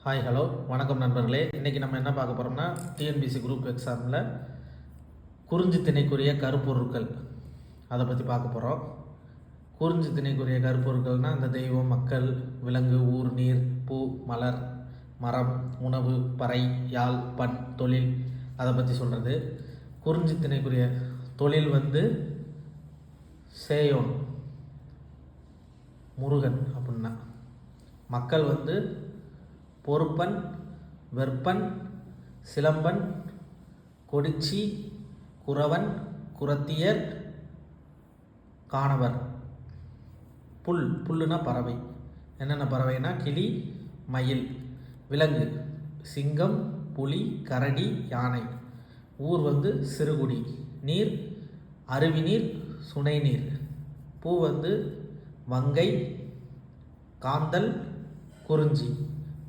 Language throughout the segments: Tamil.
ஹாய் ஹலோ வணக்கம் நண்பர்களே. இன்றைக்கி நம்ம என்ன பார்க்க போகிறோம்னா டிஎன்பிசி குரூப் எக்ஸாமில் குறிஞ்சி திணைக்குரிய கருப்பொருட்கள் அதை பற்றி பார்க்க போகிறோம். குறிஞ்சி திணைக்குரிய கருப்பொருட்கள்னால் அந்த தெய்வம், மக்கள், விலங்கு, ஊர், நீர், பூ, மலர், மரம், உணவு, பறை, யாழ், பண், தொழில் அதை பற்றி சொல்கிறது. குறிஞ்சி திணைக்குரிய தொழில் சேயோன், முருகன் அப்படின்னா. மக்கள் பொறுப்பன், வெற்பன், சிலம்பன், கொடிச்சி, குறவன், குரத்தியர், காணவர். புல்லுனா பறவை. என்னென்ன பறவைனா கிளி, மயில். விலங்கு சிங்கம், புலி, கரடி, யானை. ஊர் சிறுகுடி. நீர் அருவி நீர், சுனை நீர். பூ வங்கை, காந்தல், குறிஞ்சி.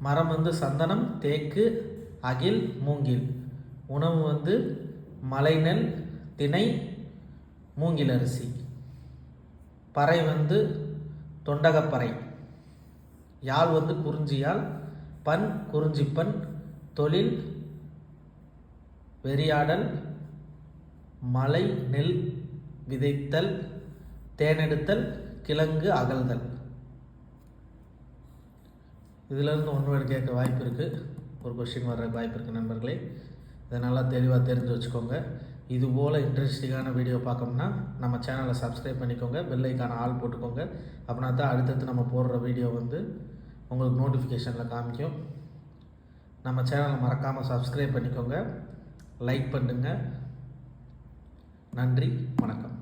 மரம் சந்தனம், தேக்கு, அகில், மூங்கில். உணவு மலைநெல், திணை, மூங்கில் அரிசி. பறை தொண்டகப்பறை. யாழ் குறிஞ்சி யாழ். பண் குறிஞ்சிப்பண். தொழில் வெறியாடல், மலை நெல் விதைத்தல், தேனெடுத்தல், கிழங்கு அகழ்தல். இதிலேருந்து ஒன்று வேர்டு கேட்க வாய்ப்பு இருக்குது, ஒரு கொஸ்டின் வர்ற வாய்ப்பு இருக்குது நண்பர்களே. இதை நல்லா தெளிவாக தெரிஞ்சு வச்சுக்கோங்க. இதுபோல் இன்ட்ரெஸ்டிங்கான வீடியோ பார்க்கணும்னா நம்ம சேனலை சப்ஸ்கிரைப் பண்ணிக்கோங்க, பெல் ஐக்கான ஆல் போட்டுக்கோங்க. அப்படின்னா தான் அடுத்தடுத்து நம்ம போடுற வீடியோ உங்களுக்கு நோட்டிஃபிகேஷனில் காமிக்கும். நம்ம சேனலை மறக்காமல் சப்ஸ்கிரைப் பண்ணிக்கோங்க, லைக் பண்ணுங்கள். நன்றி, வணக்கம்.